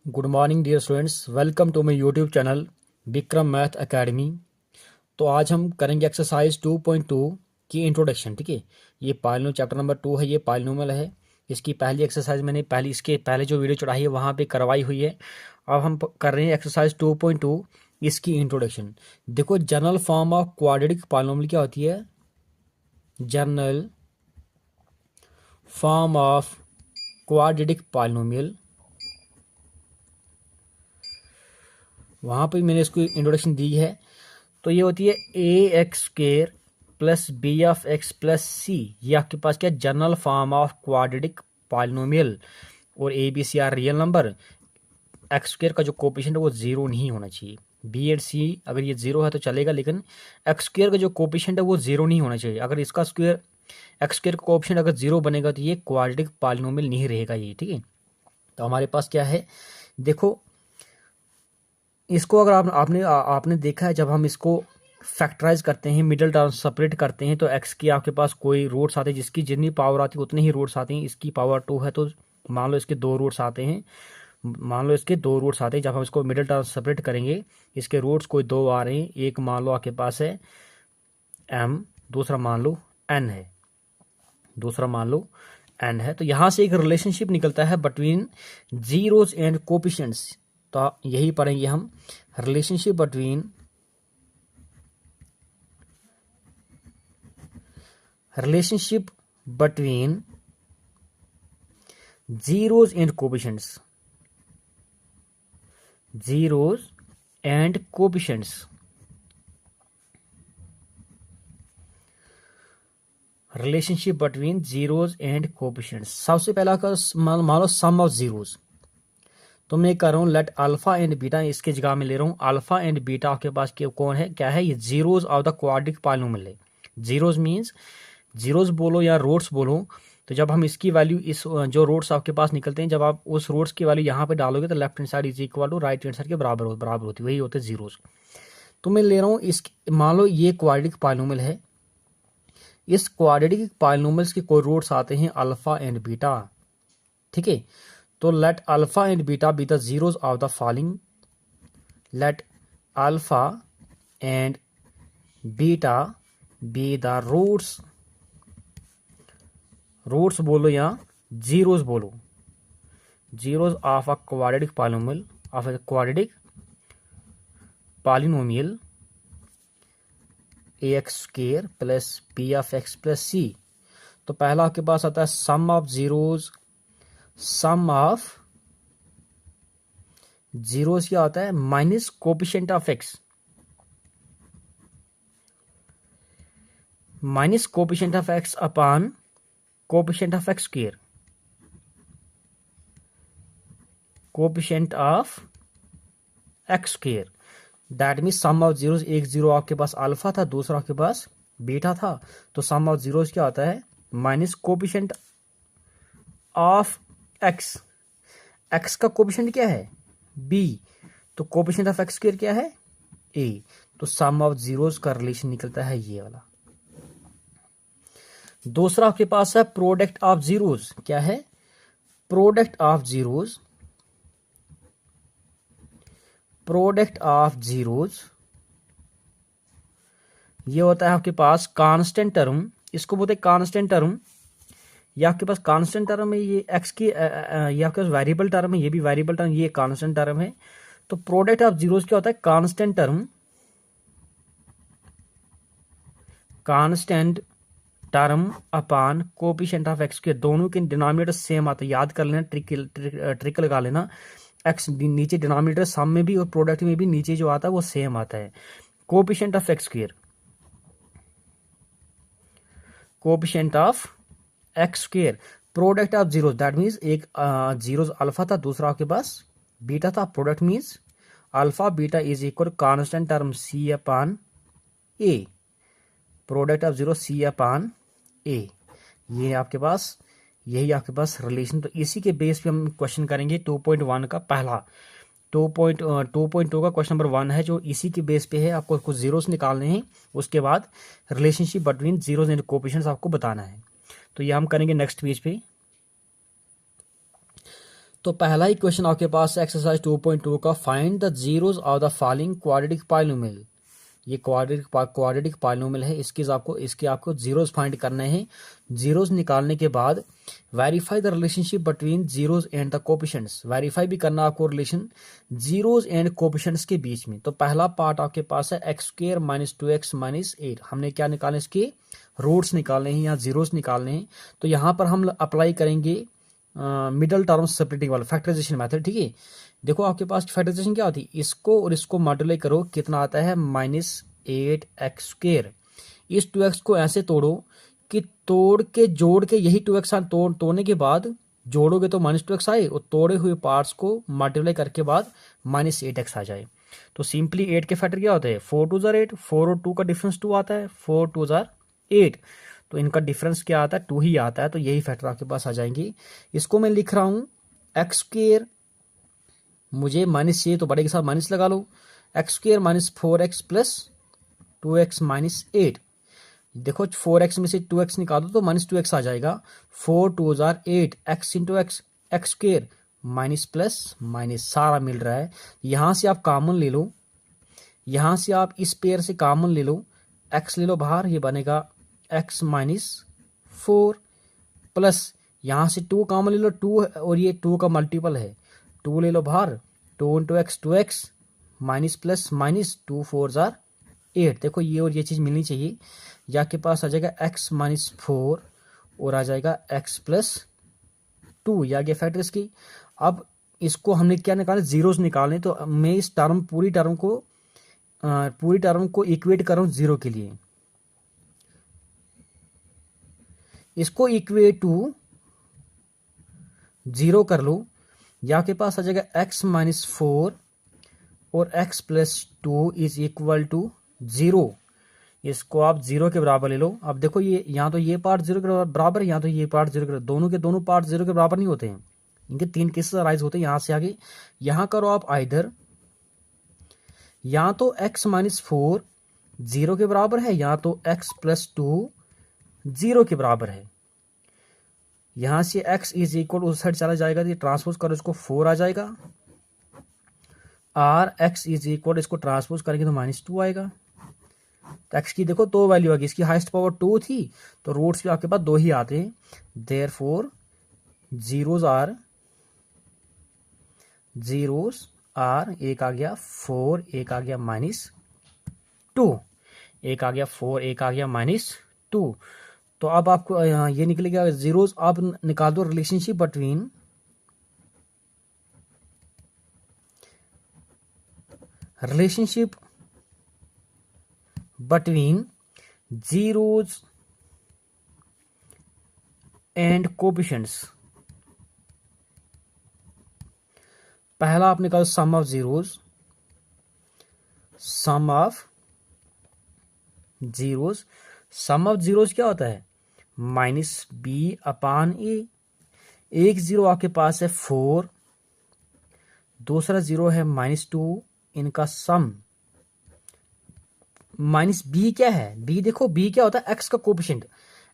Good morning dear students, welcome to my YouTube channel Vikram Math Academy. तो आज हम करेंगे एक्सरसाइज 2.2 की इंट्रोडक्शन। ठीक है, ये पाइलिनोमियल चैप्टर नंबर 2 है, ये पाइलिनोमियल है। इसकी पहली एक्सरसाइज मैंने इसके पहले जो वीडियो चढ़ाई है वहाँ पे करवाई हुई है। अब हम कर रहे हैं एक्सरसाइज 2.2, इसकी इंट्रोडक्शन। देखो, general form of quadratic polynomial क्या होती है? General form of quadratic polynomial, वहाँ पे मैंने इसको इंट्रोडक्शन दी है। तो ये होती है A X square plus B of X plus C. ये आपके पास क्या, general form of quadratic polynomial. और A B C are real number. X square का जो कोएफिशिएंट है वो जीरो नहीं होना चाहिए। बी एंड सी अगर ये जीरो है तो चलेगा, लेकिन एक्स स्क्वेयर का जो कोएफिशिएंट है वो जीरो नहीं होना चाहिए। अगर इसका स्क्वेयर एक्स स्क्वेयर का कोएफिशिएंट अगर जीरो बनेगा तो ये क्वाड्रेटिक पॉलिनोमियल नहीं रहेगा ये। ठीक है, तो हमारे पास क्या है, देखो इसको अगर आपने देखा है, जब हम इसको फैक्टराइज करते हैं, मिडिल टर्म सेपरेट करते हैं, तो एक्स की आपके पास कोई रूट्स आते हैं, जिसकी जितनी पावर आती है उतने ही रूट्स आते हैं। इसकी पावर 2 है तो मान लो इसके 2 रूट्स आते हैं। जब हम इसको मिडिल टर्म सेपरेट करेंगे, इसके रूट्स कोई 2 आ रहे हैं। एक मान लो आपके पास है m, दूसरा मान लो n है। तो यहां से एक रिलेशनशिप निकलता है बिटवीन जीरोस एंड कोएफिशिएंट्स। तो यही पढ़ेंगे हम, relationship between zeros and coefficients, relationship between zeros and coefficients. सबसे पहला का मान लो सम ऑफ जीरोस। तो मैं कर रहा हूँ लेट अल्फा एंड बीटा, इसके जगह में ले रहा हूँ अल्फा एंड बीटा। आपके पास कौन है, क्या है, ये zeros of the quadratic polynomial है। जीरोस मींस जीरोस बोलो या रूट्स बोलो। तो जब हम इसकी वैल्यू, इस जो रूट्स आपके पास निकलते हैं, जब आप उस रूट्स की वैल्यू यहाँ पे डालोगे तो left hand side is equal to right hand side के बराबर होती है, वही होते हैं जीरोस। तो मैं ले रहा हूँ इस, मान लो ये क्वाड्रेटिक पॉलिनोमियल है। इस क्वाड्रेटिक पॉलिनोमियल्स के कोई रूट्स आते हैं अल्फा एंड बीटा। ठीक है, तो let alpha and beta be the zeros of the following. Let alpha and beta be the roots बोलो या जीरोस बोलो, zeros of a quadratic polynomial A X square plus B of X plus C. तो पहला आपके पास आता है सम of zeros क्या होता है, minus coefficient of x, upon coefficient of x square, that mean sum of zeros. एक जीरो आपके पास अल्फा था, दूसरा आपके पास बीटा था। तो सम ऑफ जीरोस क्या होता है, minus coefficient of x. X का कोएफिशिएंट क्या है, बी, तो कोएफिशिएंट ऑफ एक्स स्क्वायर क्या है, ए। तो सम ऑफ जीरोस का रिलेशन निकलता है ये वाला। दूसरा आपके पास है प्रोडक्ट ऑफ जीरोस। क्या है, प्रोडक्ट ऑफ जीरोस ये होता है आपके पास कांस्टेंट टर्म, इसको बोलते हैं कांस्टेंट टर्म। ये आपके पास कांस्टेंट टर्म है, ये एक्स की ये आपके पास वेरिएबल टर्म है, ये भी वेरिएबल टर्म, ये कांस्टेंट टर्म है। तो प्रोडक्ट ऑफ जीरोस क्या होता है, constant term upon coefficient of x के। दोनों के डिनोमिनेटर सेम आता है, याद कर लेना, ट्रिक लगा लेना। एक्स नीचे डिनोमिनेटर सम में भी और प्रोडक्ट में भी नीचे जो आता है वो सेम आता है। Coefficient of X square, product of zeros, that means एक जीरोस अल्फा था, दूसरा आपके पास बीटा था। Product means alpha beta is equal constant term C upon A, product of zero C upon A. ये आपके पास, यही आपके पास रिलेशन। तो इसी के बेस पे हम क्वेश्चन करेंगे 2.1 का पहला। 2.2 का क्वेश्चन नंबर 1 है जो इसी के बेस पे है। आपको कुछ जीरोस निकालने हैं, उसके बाद relationship between zeros and coefficients आपको बताना है। तो ये हम करेंगे नेक्स्ट पेज पे। तो पहला ही क्वेश्चन आपके पास एक्सरसाइज 2.2 का find the zeros of the following quadratic polynomial. ये क्वाड्रेटिक पॉलिनोमियल है, इसके आपको जीरोस फाइंड करने हैं। जीरोस निकालने के बाद verify the relationship between zeros and the coefficients. Verify भी करना आपको रिलेशन जीरोस एंड कोएफिशिएंट्स के बीच में। तो पहला पार्ट आपके पास है x square minus 2x minus 8। हमने क्या निकालना है, इसके रूट्स निकालने हैं या जीरोस निकालने हैं। तो यहाँ पर हम अप्लाई करेंगे मिडल टर्म सेपरेटिंग वाला फैक्टराइजेशन मेथड। ठीक है, देखो आपके पास फैक्टराइजेशन क्या होती है, इसको और इसको मल्टीप्लाई करो, कितना आता है -8x²। इस 2x को ऐसे तोड़ो कि जोड़ के यही 2x तोड़ने के बाद जोड़ोगे तो -2x आए, और तोड़े हुए पार्ट्स को मल्टीप्लाई करके बाद -8x आ जाए। तो सिंपली 8 के फैक्टर क्या होते हैं, 4 2 जार 8, 4 और 2 का डिफरेंस 2 आता है, 4 2 जार 8। तो इनका डिफरेंस क्या आता है, 2 ही आता है। तो यही फैक्टर आपके पास आ जाएंगे। इसको मैं लिख रहा हूं x², मुझे माइनस चाहिए तो बड़े के साथ माइनस लगा लो, x² minus 4x plus 2x minus 8। देखो 4x में से 2x निकालो तो -2x आ जाएगा। 4 2 jar 8, x into x² minus plus minus सारा मिल रहा है। यहां से आप कॉमन ले लो, यहां से आप इस पेयर से कॉमन ले लो, x ले लो बाहर, ये बनेगा x माइनस 4 प्लस यहां से 2 कॉमन ले लो, 2 और ये 2 का मल्टीपल है, 2 ले लो बाहर, 2 into x 2x minus plus minus 2 4 jar 8। देखो ये और ये चीज मिलनी चाहिए, या के पास आ जाएगा x माइनस 4 और आ जाएगा x प्लस 2, या गया फैक्टर इसकी। अब इसको हमने क्या निकाला, जीरोस निकालने। तो मैं इस पूरी टर्म को इक्वेट कर रहा हूं जीरो के लिए, इसको इक्वेट टू जीरो कर लो, या के पास आ जाएगा x माइनस 4 और x plus 2 is equal to 0। इसको आप 0 के बराबर ले लो। अब देखो ये यहाँ तो ये पार्ट 0 के बराबर है, यहाँ तो ये पार्ट 0 के, दोनों के दोनों पार्ट 0 के बराबर नहीं होते हैं, इनके 3 केसेस अराइज होते हैं। यहां से आगे यहां करो आप आइदर, या तो x माइनस 4 0 के बराबर है, या तो x प्लस 2 0 के बराबर है। यहां से x इज इक्वल उस साइड चला जाएगा, तो ट्रांसपोज करो इसको 4 आ जाएगा, और x इज इक्वल इसको ट्रांसपोज करेंगे तो -2 आएगा। तो x की देखो 2 वैल्यू आ गई, इसकी हाईएस्ट पावर 2 थी, तो रूट्स भी आपके पास 2 ही आते हैं। देयरफॉर जीरोस आर एक आ गया 4, एक आ गया -2, एक आ गया 4, एक आ गया -2। तो अब आपको ये निकलेगा जीरोस। आप निकाल दो relationship between zeros and coefficients. पहला आप निकालो sum of zeros, sum of zeros क्या होता है, -b/a। एक जीरो आपके पास है 4, दूसरा जीरो है -2, इनका सम -b क्या है, b देखो b क्या होता है, x का कोएफिशिएंट।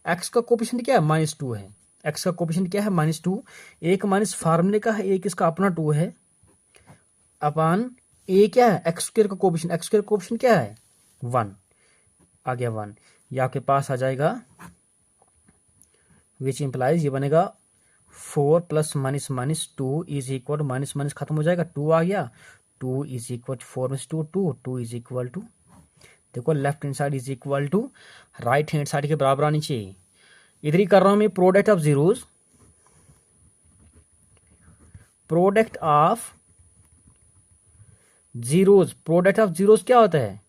x का कोएफिशिएंट क्या है, -2 है। x का कोएफिशिएंट क्या है, -2। एक माइनस फार्मूले का है, एक इसका अपना 2 है, अपान a क्या है, x² का कोएफिशिएंट। x² कोएफिशिएंट क्या है, 1 आ गया 1। ये आपके पास आ जाएगा विच इंप्लाइज, ये बनेगा 4 प्लस -2 इज इक्वल, माइनस खत्म हो जाएगा, 2 आ गया, 2 इज इक्वल 4 में 2 इज इक्वल टू, देखो left hand side is equal to right hand side के बराबर आनी चाहिए। इधर ही कर रहा हूं मैं product of zeros, product of zeros क्या होता है,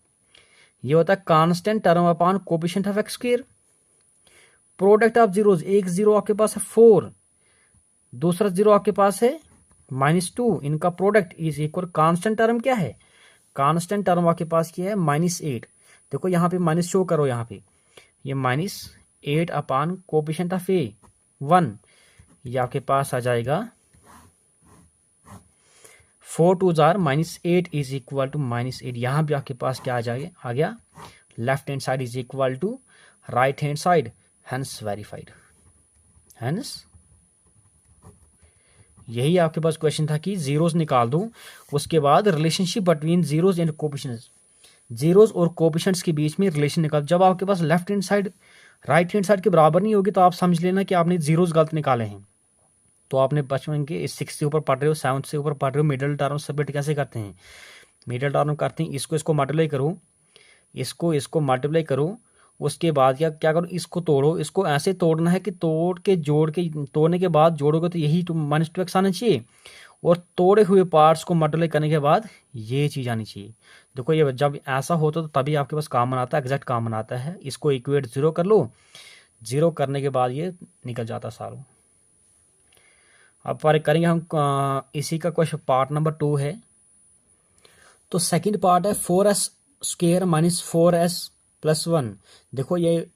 ये होता है constant term upon coefficient of x²। Product of zeros, एक जीरो आपके पास है 4, दूसरा जीरो आपके पास है -2, इनका product is equal, constant term क्या है, कांस्टेंट टर्म आपके पास क्या है, -8। देखो यहाँ पे माइनस शो करो, यहाँ पे ये -8 अपॉन कोएफिशिएंट ऑफ a 1, ये आपके पास आ जाएगा 4 2 जार -8 इज इक्वल टू -8। यहां भी आपके पास क्या आ गया left hand side is equal to right hand side, hence verified, hence यही आपके पास क्वेश्चन था कि जीरोस निकाल दूं, उसके बाद relationship between zeros and coefficients, zeros और कोफिशिएंट्स के बीच में रिलेशन निकाल। जब आपके पास left hand side right hand side के बराबर नहीं होगी तो आप समझ लेना कि आपने जीरोस गलत निकाले हैं। तो आपने बचपन के 6 से ऊपर पढ़ रहे हो, 7 से ऊपर पढ़ रहे हो, मिडिल टर्म सबमिट कैसे करते हैं, मिडिल टर्म करते हैं, इसको मल्टीप्लाई करो, इसको मल्टीप्लाई करो, उसके बाद क्या करो, इसको तोड़ो, इसको ऐसे तोड़ना है कि तोड़ने के बाद जोड़ोगे तो यही -2x आना चाहिए, और तोड़े हुए पार्ट्स को मल्टीप्लाई करने के बाद ये चीज़ आनी चाहिए। देखो ये जब ऐसा होता तो तभी आपके पास कॉमन आता है, एग्जैक्ट कॉमन आता है। इसको इक्वेट 0 कर लो, 0 करने के बाद ये निकल जाता सारों। अब पर करेंगे हम इसी का क्वेश्चन पार्ट नंबर 2 है। तो सेकंड पार्ट है 4s square minus 4s plus 1। देखो ये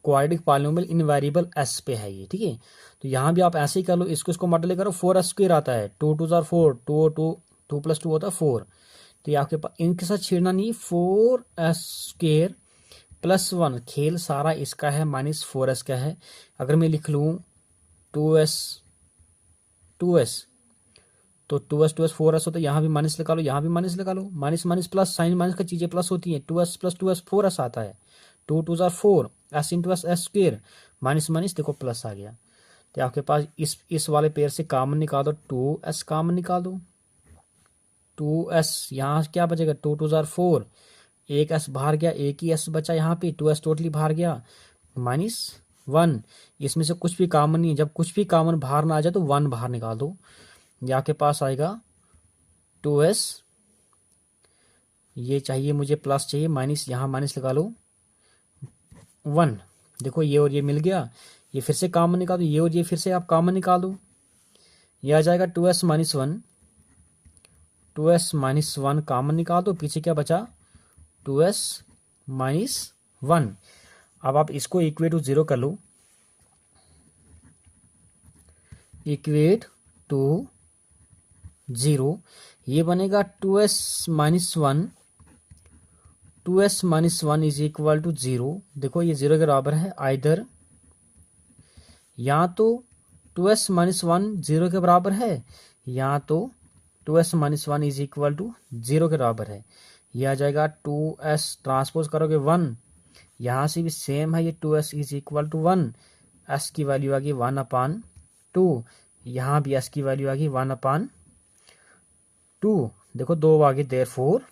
क्वाड्रेटिक पॉलिनोमियल इन वेरिएबल s पे है ये, ठीक है। तो यहाँ भी आप ऐसे ही कर लो, इसको मल्टीप्लाई करो, 4s स्क्वायर आता है, 2 2 जार 4, 2 प्लस 2 होता है 4। तो ये आपके पास इनके साथ छेड़ना नहीं, 4s स्क्वायर प्लस 1, खेल सारा इसका है, माइनस 4s का है। अगर मैं लिख लूँ 2s तो 2s 4s होता है, यहाँ भी माइनस लगा लो, यहाँ भी माइनस लगा लो, minus minus plus, sign minus का चीजें प्लस होती हैं, 2s प्लस 2s 4s आता है, 2 2 जार 4, s into s square, minus minus देखो प्लस आ गया। तो आपके पास इस वाले पेयर से कॉमन निकाल दो, 2s कॉमन निकाल दो, 2s यहाँ क्या बचेगा, 2 2 जार 4, एक s बाहर गया, एक ही s बचा यहाँ पे, 2s टोटली बाहर गया, माइनस 1, इसमें से कुछ भी कॉमन नहीं है, जब कुछ भी कॉमन बाहर ना आ जाए तो 1 बाहर निकाल दो, ये आपके पास आएगा 2s, ये चाहिए मुझे प्लस चाहिए, माइनस यहाँ माइनस लगा लो 1, देखो ये और ये मिल गया, ये फिर से कॉमन निकाल दो, ये और ये फिर से आप कॉमन निकाल दो, ये आ जाएगा 2s minus 1, 2s minus 1 common निकाल दो, पीछे क्या बचा 2s माइनस 1। अब आप इसको इक्वेट टू 0 कर लो, इक्वेट टू 0, ये बनेगा 2s minus 1, 2s minus 1 is equal to 0। देखो ये 0 के बराबर है, आइदर या तो 2s माइनस 1 0 के बराबर है, या तो 2s minus 1 is equal to 0 के बराबर है। ये आ जाएगा 2s ट्रांसपोज करोगे 1, यहाँ से भी सेम है, ये 2s is equal to 1, s की वैल्यू आ गई 1/2, यहाँ भी s की वैल्यू आ गई 1/2। देखो 2 आगे, देयरफॉर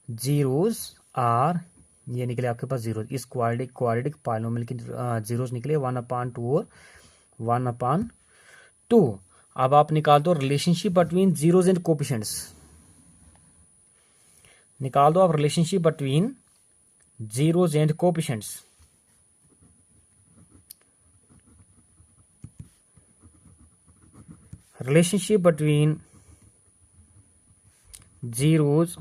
जीरोस आर, ये निकले आपके पास जीरो, इस क्वाड्रेटिक पॉलिनोमियल की जीरोस निकले 1/2 और 1/2। अब आप निकाल दो relationship between zeros and coefficients, निकाल दो आप relationship between zeros and coefficients. Relationship between zeros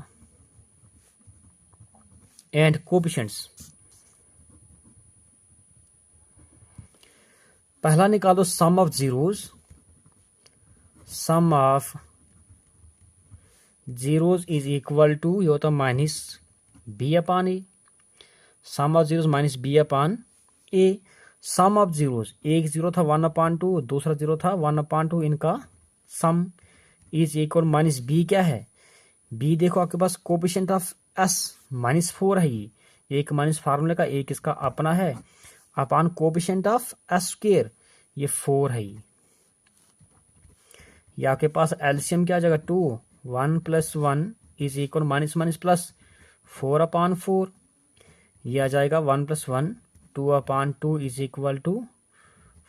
and coefficients. पहला निकाल दो sum of zeros, sum of zeros is equal to, ये होता minus b/a, sum of zeros minus b/a, sum of zeros, एक zero था 1/2, दूसरा जीरो था 1/2, इनका सम इज इक्वल माइनस b, क्या है b, देखो आपके पास कोफिशिएंट ऑफ s -4 है, ये एक माइनस फार्मूले का, एक इसका अपना है, अपान कोफिशिएंट ऑफ s स्क्वायर, ये 4 है। ये आपके पास एलसीएम क्या आ जाएगा 2, 1 + 1 is equal minus minus plus 4/4, ये आ जाएगा 1 + 1, 2/2 इज इक्वल टू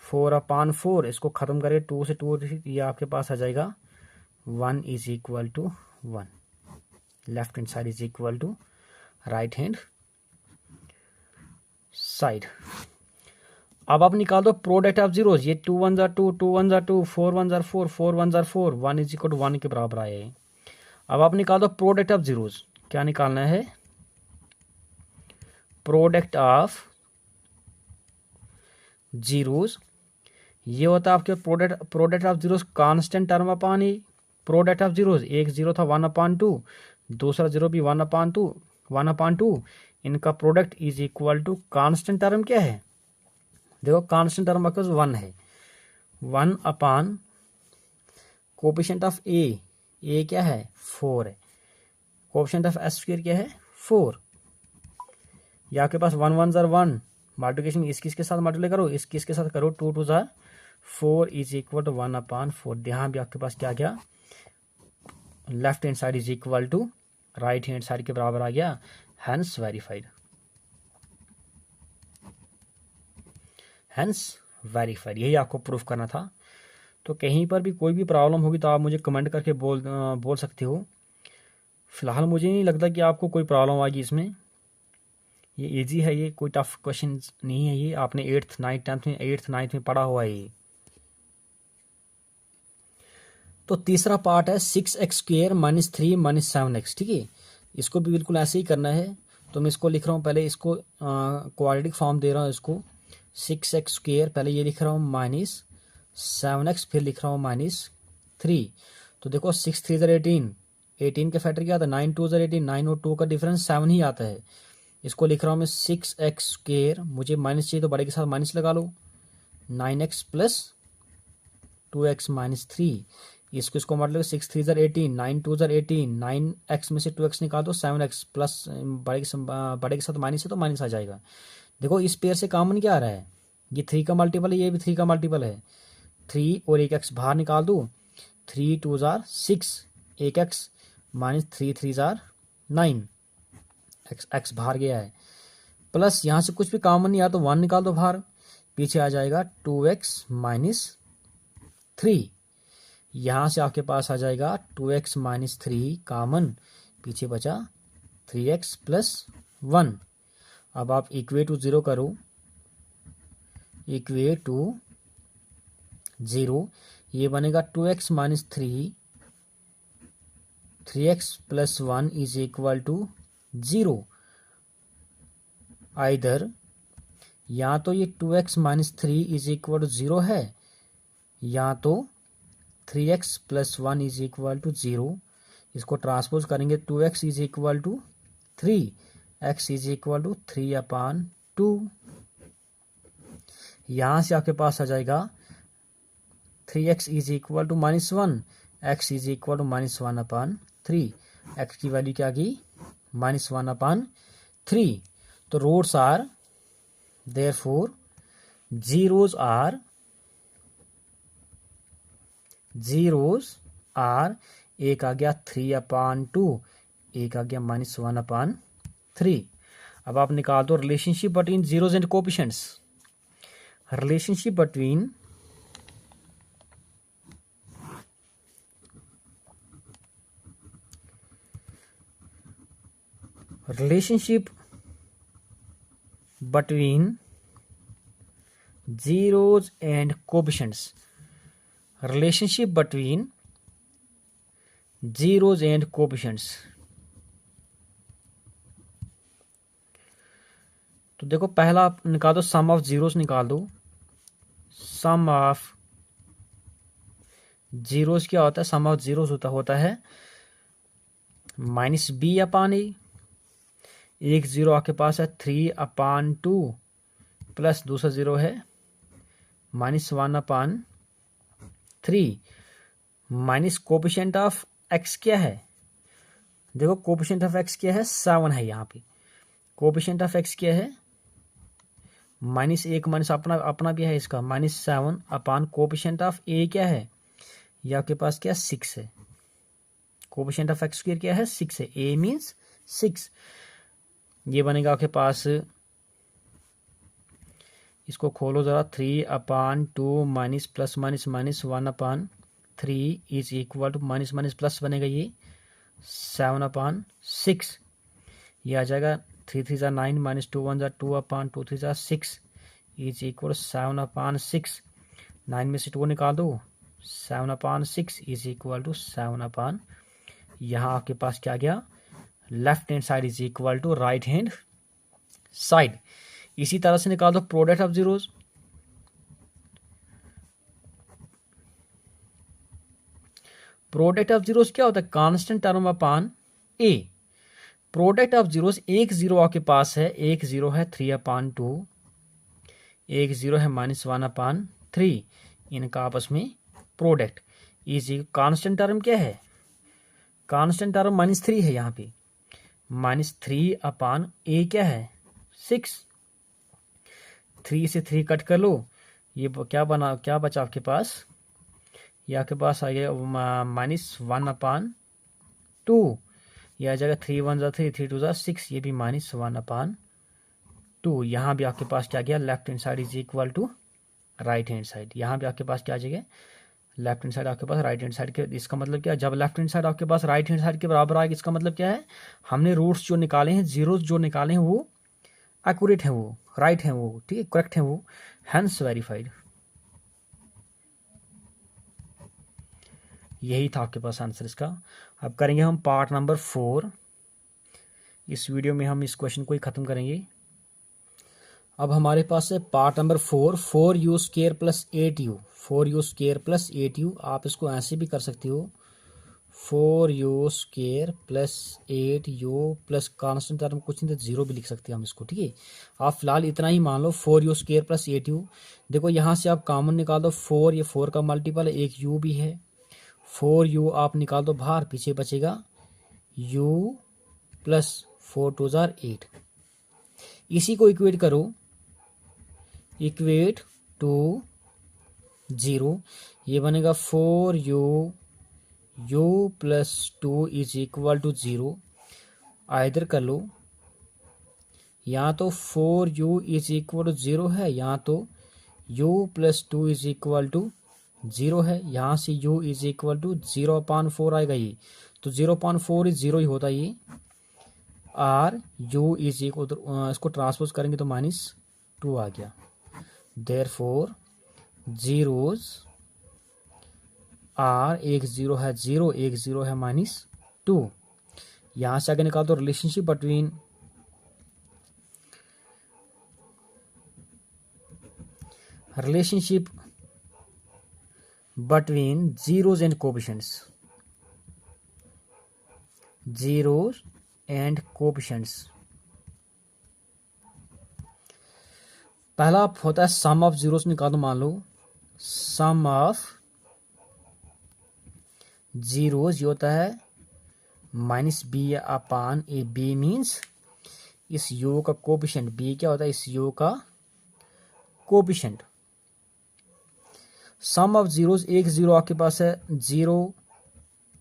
4/4। इसको खत्म करें 2 से 2, ये आपके पास आ जाएगा 1 is equal to 1, left hand side is equal to right hand side. अब आप निकाल दो प्रोडक्ट ऑफ जीरोस, ये 2 1 2, 2 1 2, 4 1 4, 4 1 4, 1 इज इक्वल टू 1 के बराबर आए हैं। अब आप निकाल दो प्रोडक्ट ऑफ जीरोस, क्या निकालना है, प्रोडक्ट ऑफ जीरोस, ये होता है आपके product of zeros constant term upon a, product of zeros, एक जीरो था 1/2, दूसरा जीरो भी 1/2, इनका product is equal to constant term क्या है, देखो कांस्टेंट टर्म आपके 1 है, 1 अपान कोफिशिएंट ऑफ ए क्या है 4 है, कोफिशिएंट ऑफ एस स्क्वायर क्या है 4। या आपके पास 1 1 जार 1, मल्टीप्लिकेशन इस किसके साथ मल्टीप्लाई करो, इस किसके साथ करो, 2 2 जार 4 इज इक्वल टू 1 अपान 4। यहाँ भी आपके पास क्या आ गया, left hand side is equal to right hand side के बराबर आ गया, हैंस वेरीफाइड, हैंस वेरीफाइड। यही आपको प्रूफ करना था। तो कहीं पर भी कोई भी प्रॉब्लम होगी तो आप मुझे कमेंट करके बोल सकते हो। फिलहाल मुझे नहीं लगता कि आपको कोई प्रॉब्लम आएगी इसमें, ये इजी है, ये कोई टफ क्वेश्चन नहीं है, ये आपने 8th 9th 10th में 8th 9th में पढ़ा हुआ है ये। तो तीसरा पार्ट है 6x square minus 3 minus 7x, ठीक है। इसको भी बिल्कुल ऐसे ही करना है। तो मैं इसको लिख रहा हूँ, पहले इसको क्वाड्रेटिक फॉर्म दे रहा हूँ इसको, 6x स्क्वेयर पहले ये लिख रहा हूँ माइनस 7x, फिर लिख रहा हूँ माइनस 3। तो देखो 6 3 18, 18 के फैक्टर क्या आता है, 9 2 18, 9 और 2 का डिफरेंस 7 ही आता है। इसको लिख रहा हूँ मैं 6x स्क्वेयर, मुझे माइनस चाहिए तो बड़े के साथ माइनस लगा लो, 9x प्लस 2x माइनस 3। इसको मतलब 6 3 18, 9 2 18, 9x में से 2x निकाल दो, 7x प्लस बड़े के साथ माइनस है तो माइनस आ जाएगा। देखो इस पेयर से कॉमन क्या आ रहा है, ये 3 का मल्टीपल है, ये भी 3 का मल्टीपल है। 3 और एक x बाहर निकाल दो, 3 2 6, एक x माइनस 3 3 9, x बाहर गया है, प्लस यहाँ से कुछ भी कॉमन नहीं आ तो 1 निकाल दो बाहर, पीछे आ जाएगा 2x माइनस 3। यहाँ से आपके पास आ जाएगा 2x माइनस 3 कॉमन, पीछे बचा 3x प्लस 1। अब आप इक्वेट टू 0 करो, इक्वेट टू 0, ये बनेगा 2x minus 3, 3x plus 1 is equal to 0। Either या तो ये 2x minus 3 is equal to 0 है, या तो 3x plus 1 is equal to 0। इसको ट्रांसपोज करेंगे, 2x is equal to 3, x is equal to 3 upon 2। यहां से आपके पास आ जाएगा 3x is equal to minus 1, x is equal to minus 1 upon 3। x की वैल्यू क्या आ गई, माइनस 1 अपान 3। तो roots are therefore zeros are एक आ गया 3 अपान 2, एक आ गया माइनस 1 अपान 3। अब आप निकाल दो relationship between zeros and coefficients. Relationship between zeros and coefficients, relationship between zeros and coefficients। तो देखो पहला आप निकाल दो, सम ऑफ जीरोस निकाल दो। सम ऑफ जीरोस क्या होता है, सम ऑफ जीरोस होता है माइनस बी अपान ए, एक जीरो आपके पास है 3 अपान 2, प्लस दूसरा जीरो है minus 1 upon 3, minus coefficient of x क्या है, देखो कोएफिशिएंट ऑफ एक्स क्या है 7 है, यहाँ पे कोएफिशिएंट ऑफ एक्स क्या है माइनस 1, माइनस अपना भी है इसका माइनस 7 अपान कोएफिशिएंट ऑफ ए क्या है, ये आपके पास क्या 6 है, कोएफिशिएंट ऑफ एक्स स्क्वायर क्या है 6 है, ए मीन्स 6। ये बनेगा आपके पास, इसको खोलो जरा, 3 upon 2 minus plus minus minus 1 upon 3 is equal to minus minus plus बनेगा ये 7 अपान 6। ये आ जाएगा 3 3 9 minus 2 1 2 upon 2 3 6 is equal 7 upon 6। 9 में से 2 निकाल दो, 7 upon 6 is equal to 7 upon, यहाँ आपके पास क्या गया, left hand side is equal to right hand side. इसी तरह से निकाल दो product of zeros. Product of zeros क्या होता है, constant term upon a. Product of zeros, एक जीरो आपके पास है, एक जीरो है 3 अपान 2, एक जीरो है माइनस 1 अपान 3 इनका आपस में प्रोडक्ट इज कांस्टेंट टर्म क्या है, कांस्टेंट टर्म -3 है यहाँ पे, -3 अपान ए क्या है 6, 3 से 3 कट कर लो, ये क्या बना, क्या बचा आपके पास, ये आपके पास आ गया -1 अपान 2, यह आ जाएगा 3 1 3 3 2 6, ये भी -1 अपान 2। यहाँ भी आपके पास क्या गया, left hand side is equal to right hand side, यहाँ भी आपके पास क्या आ जाएगा, लेफ्ट हैंड साइड आपके पास राइट हैंड साइड के, इसका मतलब क्या, जब लेफ्ट हैंड साइड आपके पास राइट हैंड साइड के बराबर आएगी, इसका मतलब क्या है, हमने रूट्स जो निकाले हैं, जीरोस जो निकाले हैं वो एक्यूरेट है, वो राइट है, वो ठीक है, करेक्ट है वो, हेंस वेरीफाइड। यही था आपके पास आंसर इसका। अब करेंगे हम पार्ट नंबर 4, इस वीडियो में हम इस क्वेश्चन को ही खत्म करेंगे। अब हमारे पास है part number 4, 4u square plus 8u, 4u square plus 8u, आप इसको ऐसे भी कर सकते हो, 4u square plus 8u plus constant term कुछ नहीं तो 0 भी लिख सकते हैं हम इसको, ठीक है। आप फिलहाल इतना ही मान लो 4u स्क्वायर प्लस 8u। देखो यहाँ से आप कॉमन निकाल दो, 4 ये 4 का मल्टीपल है, एक u भी है, 4u आप निकाल दो बाहर, पीछे बचेगा u प्लस 4 2 8। इसी को इक्वेट करो, इक्वेट टू 0, ये बनेगा 4u u plus 2 is equal to 0, either कर लो, यहाँ तो 4u इज इक्वल टू 0 है, यहाँ तो u plus 2 is equal to 0 है, यहाँ से u इज इक्वल टू 0/4 आएगा ये, तो 0/4 इज 0 ही होता है ये, आर u इज इक्वल, इसको ट्रांसपोज करेंगे तो -2 आ गया। Therefore zeros are, एक 0 है 0, एक 0 है -2। यहां से आगे निकाल दो relationship between zeros and coefficients, zeros and coefficients. पहला होता है सम ऑफ जीरोस निकालो, मान लो सम ऑफ जीरोस ये होता है -b अपान ए, b मीन्स इस u का कोएफिशिएंट, b क्या होता है, इस u का कोएफिशिएंट। सम ऑफ जीरोस, एक 0 आपके पास है 0,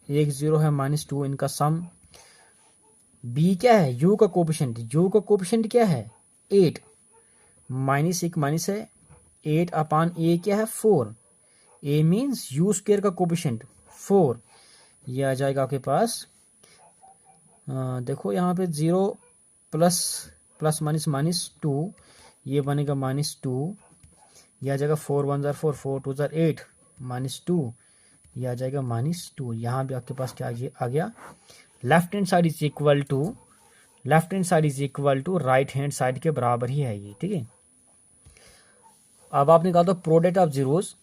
एक 0 है -2, इनका सम, b क्या है u का कोएफिशिएंट, u का कोएफिशिएंट क्या है 8, -1 माइनस है 8 अपान ए क्या है 4, ए मीन्स u स्क्वायर का कोएफिशिएंट 4, ये आ जाएगा आपके पास, देखो यहाँ पे 0 प्लस -2, ये बनेगा -2, ये आ जाएगा 4 1 4 4 2 8 -2, ये आ जाएगा -2। यहाँ भी आपके पास क्या आ गया, left hand side is equal to, left hand side is equal to right hand side के बराबर ही है ये, ठीक है। अब आप निकाल दो product of zeros,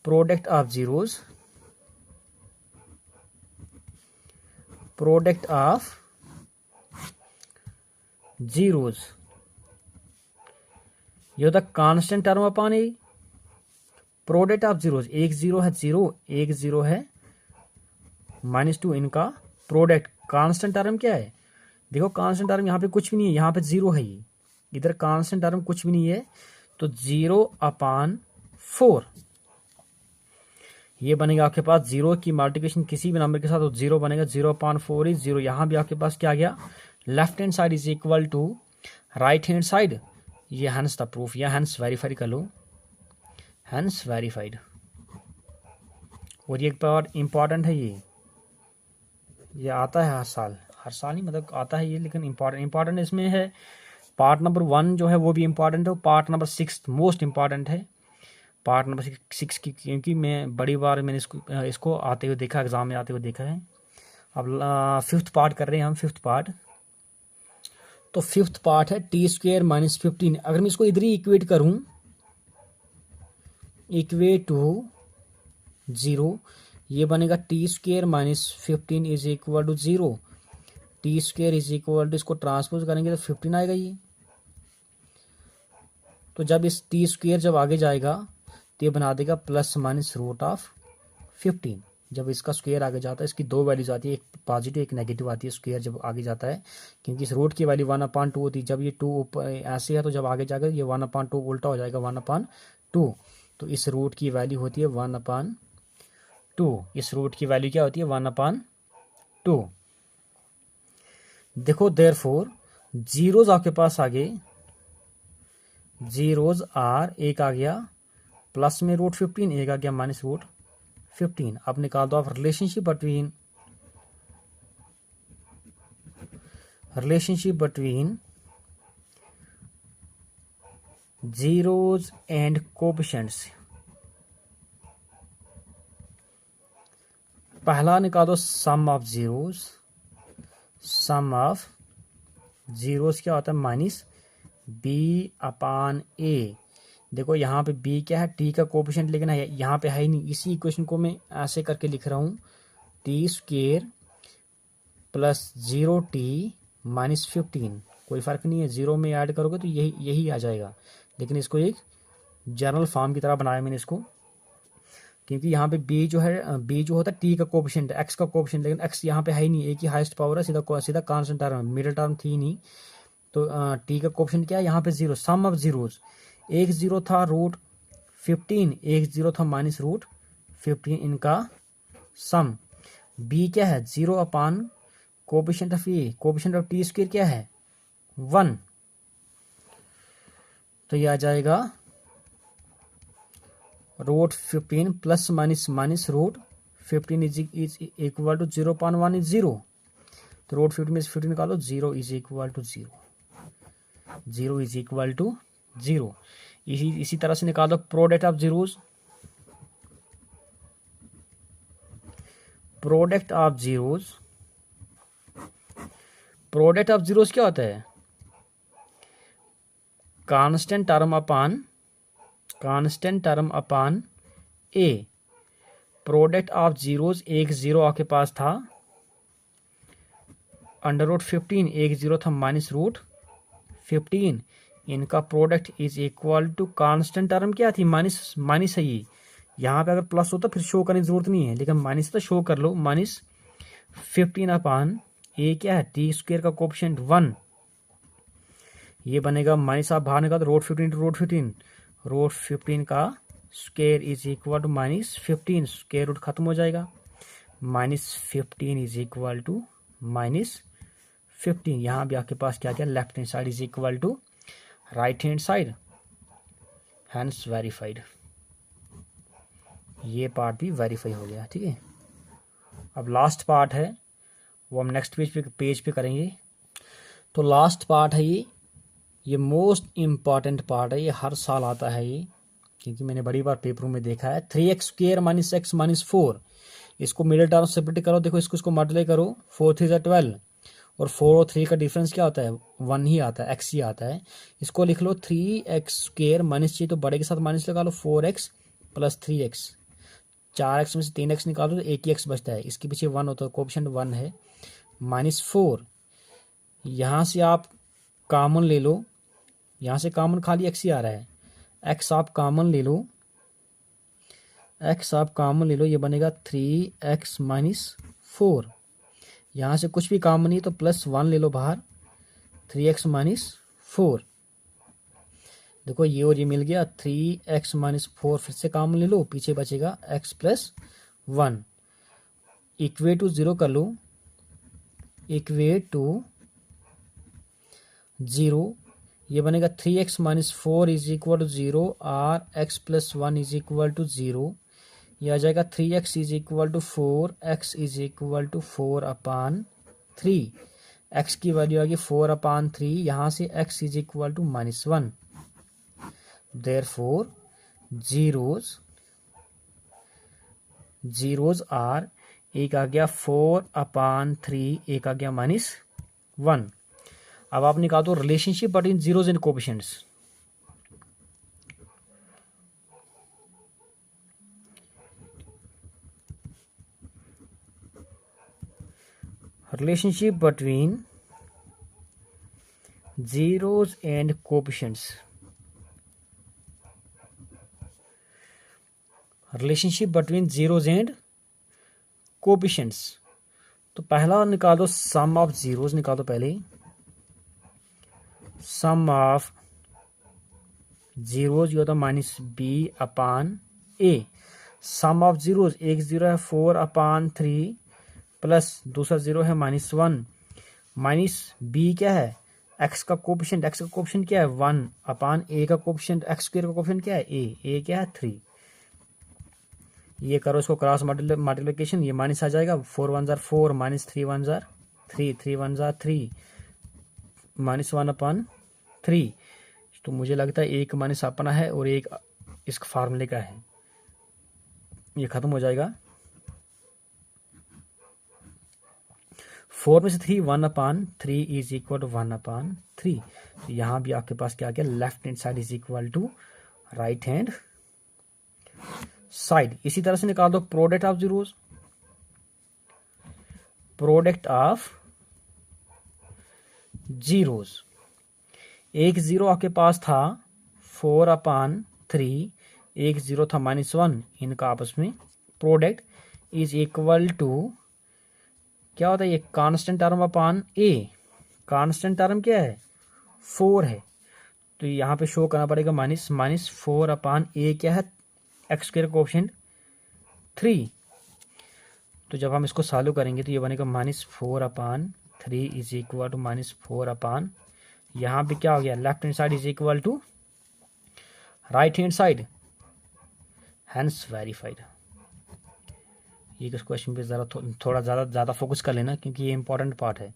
product of zeros, product of zeros, ये होता constant term upon A, product of zeros, एक 0 है 0, एक 0 है -2, इनका प्रोडक्ट, कांस्टेंट टर्म क्या है, देखो कांस्टेंट टर्म यहाँ पे कुछ भी नहीं है, यहाँ पे 0 है, ये इधर कांस्टेंट टर्म कुछ भी नहीं है, तो 0/4, ये बनेगा आपके पास 0 की मल्टीप्लिकेशन किसी भी नंबर के साथ तो 0 बनेगा, 0/4 इज 0। यहाँ भी आपके पास क्या आ गया, left hand side is equal to right hand side, ये हेंस द प्रूफ, या हेंस वेरीफाइड कर लो, हेंस वेरीफाइड। और ये एक बार इंपॉर्टेंट है, ये आता है हर साल ही मतलब आता है ये, लेकिन इंपॉर्टेंट इसमें है, पार्ट नंबर 1 जो है वो भी इंपॉर्टेंट है, पार्ट नंबर 6 मोस्ट इंपॉर्टेंट है, पार्ट नंबर 6 की, क्योंकि मैं बड़ी बार मैंने इसको आते हुए देखा, एग्जाम में आते हुए देखा है। अब 5th पार्ट कर रहे हैं हम, 5th पार्ट, तो 5th पार्ट है t² - 15। अगर मैं इसको इधर ही इक्वेट करूं, इक्वेट टू 0, ये बनेगा t² - 15 is equal to 0, t² is equal to, इसको ट्रांसपोज करेंगे तो 15 आएगा ये। तो जब इस t² जब आगे जाएगा तो ये बना देगा प्लस माइनस रूट ऑफ 15। जब इसका स्क्वायर आगे जाता है, इसकी दो वैल्यूज आती है, एक पॉजिटिव एक नेगेटिव आती है स्क्वायर जब आगे जाता है, क्योंकि इस रूट की वैल्यू 1/2 होती है। जब ये 2 ऊपर ऐसे है तो जब आगे जाकर ये 1/2 उल्टा हो जाएगा 1/2। तो इस रूट की वैल्यू होती है 1/2। इस रूट की वैल्यू क्या होती है 1/2। देखो देयरफॉर जीरोज आपके पास आगे, जीरोज आर, एक आ गया प्लस में रूट 15, एक आ गया माइनस रूट 15। अब निकाल दो आप relationship between zeros and coefficients. पहला निकाल दो सम ऑफ जीरोज क्या होता है माइनस b/a। देखो यहाँ पे b क्या है, t का कोएफिशिएंट लेकिन है यहाँ पे है ही नहीं। इसी इक्वेशन को मैं ऐसे करके लिख रहा हूँ t² प्लस 0t माइनस 15। कोई फर्क नहीं है, जीरो में ऐड करोगे तो यही आ जाएगा, लेकिन इसको एक जनरल फॉर्म की तरह बनाया मैंने इसको, क्योंकि यहाँ पे b जो होता है t का कोएफिशिएंट, x का कोएफिशिएंट, लेकिन x यहाँ पे है ही नहीं, एक ही हाईएस्ट पावर है, सीधा कांस्टेंट टर्म है, मिडिल टर्म थी नहीं। तो t का कोएफिशिएंट क्या है यहाँ पे 0। सम ऑफ जीरोज, एक जीरो था रूट 15, एक जीरो था माइनस रूट 15, इनका सम। b क्या है 0 coefficient of a, coefficient of t² क्या है 1। तो ये आ जाएगा root 15 plus minus root 15 is equal to 0.1 is 0। तो रूट 15 में से 15 निकालो, 0 is equal to 0, 0 is equal to 0। इसी तरह से निकालो product of zeros, product of zeros क्या होता है, constant term upon A. Product of zeros, एक जीरो आपके पास था अंडर रूट 15, एक जीरो था माइनस रूट 15, इनका product is equal to constant term क्या थी माइनस है ये। यहाँ पे अगर प्लस होता फिर शो करने की जरूरत नहीं है, लेकिन माइनस तो शो कर लो, माइनस 15 अपॉन ए क्या है t² का कोएफिशिएंट 1। ये बनेगा माइनस, आप बाहर निकाल रूट 15 टू रूट 15 का square is equal to minus 15, square root खत्म हो जाएगा, minus 15 is equal to minus 15। यहाँ भी आपके पास क्या क्या, left hand side is equal to right hand side, hence verified. ये पार्ट भी वेरीफाई हो गया, ठीक है। अब लास्ट पार्ट है वो हम नेक्स्ट पेज पे करेंगे। तो लास्ट पार्ट है ये मोस्ट इम्पॉर्टेंट पार्ट है, ये हर साल आता है ये, क्योंकि मैंने बड़ी बार पेपरों में देखा है। 3x² माइनस x माइनस 4, इसको मिडिल टर्म सेपरेट करो, देखो इसको मल्टीप्लाई करो, 4 3 12, और 4 और 3 का डिफरेंस क्या होता है 1 ही आता है, x ही आता है। इसको लिख लो 3x² माइनस चाहिए तो बड़े के साथ माइनस लगा लो, 4x प्लस 3x, 4x में से 3x निकालो तो एक ही x बचता है, इसके पीछे 1 होता है, कोएफिशिएंट 1 है, माइनस 4। यहाँ से आप कॉमन ले लो, यहाँ से कॉमन खाली x ही आ रहा है, x आप कॉमन ले लो, ये बनेगा 3x माइनस 4। यहाँ से कुछ भी कॉमन नहीं तो प्लस 1 ले लो बाहर, 3x माइनस 4। देखो ये और ये मिल गया, 3x माइनस 4 फिर से कॉमन ले लो, पीछे बचेगा x प्लस 1। इक्वेट टू 0 कर लो, इक्वेट टू 0, ये बनेगा 3x minus 4 is equal to 0 और x plus 1 is equal to 0। ये आ जाएगा 3x is equal to 4, x is equal to 4/3, x की वैल्यू आ गई 4/3, यहाँ से x is equal to minus 1। Therefore zeros are, एक आ गया 4/3, एक आ गया माइनस 1। अब आप निकाल दो relationship between zeros and coefficients. Relationship between zeros and coefficients. Relationship between zeros and coefficients. तो पहला निकाल दो सम ऑफ जीरोज, निकाल दो पहले सम ऑफ जीरोज, ये होता minus b upon a. Sum of zeros, एक जीरो है 4/3 प्लस दूसरा जीरो है -1 माइनस बी क्या है एक्स का कोएफिशिएंट, एक्स का कोएफिशिएंट क्या है 1 अपान ए का कोएफिशिएंट, एक्स स्क्वायर का कोएफिशिएंट क्या है ए क्या है 3। ये करो इसको क्रॉस मल्टीप्लिकेशन, ये माइनस आ जाएगा 4 1 जार 4 माइनस 3 1 जार 3 3 1 जार 3 -1/3। तो मुझे लगता है एक माइनस अपना है और एक इस फार्मूले का है, ये खत्म हो जाएगा। 4 में से 3 1/3 इज इक्वल टू 1/3। तो यहां भी आपके पास क्या आ गया, left hand side is equal to right hand side. इसी तरह से निकाल दो product of zeros, product of zeros. एक जीरो आपके पास था 4/3, एक जीरो था -1, इनका आपस में प्रोडक्ट इज इक्वल टू क्या होता है, ये कांस्टेंट टर्म अपान ए। कांस्टेंट टर्म क्या है 4 है, तो यहाँ पे शो करना पड़ेगा -4/a क्या है एक्स स्क्वायर कोएफिशिएंट 3। तो जब हम इसको सॉल्व करेंगे तो ये बनेगा -4/3 इज इक्वल टू -4 यहाँ पे क्या हो गया, left hand side is equal to right hand side, hence verified. ये क्वेश्चन पे जरा थोड़ा ज़्यादा फोकस कर लेना क्योंकि ये इंपॉर्टेंट पार्ट है।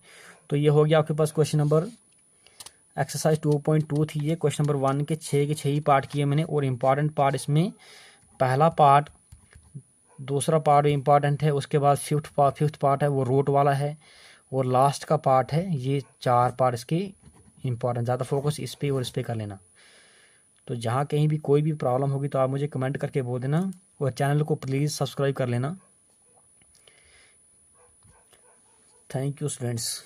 तो ये हो गया आपके पास क्वेश्चन नंबर एक्सरसाइज 2.2 थी ये। क्वेश्चन नंबर 1 के 6 के 6 ही पार्ट किए मैंने, और इम्पॉर्टेंट पार्ट इसमें पहला पार्ट, दूसरा पार्ट भी इम्पॉर्टेंट है, उसके बाद फिफ्थ पार्ट है वो रूट वाला है, और लास्ट का पार्ट है। ये 4 पार्ट इसके इम्पॉर्टेंट, ज़्यादा फोकस इस पे और इस पे कर लेना। तो जहाँ कहीं भी कोई भी प्रॉब्लम होगी तो आप मुझे कमेंट करके बोल देना, और चैनल को प्लीज़ सब्सक्राइब कर लेना। Thank you students.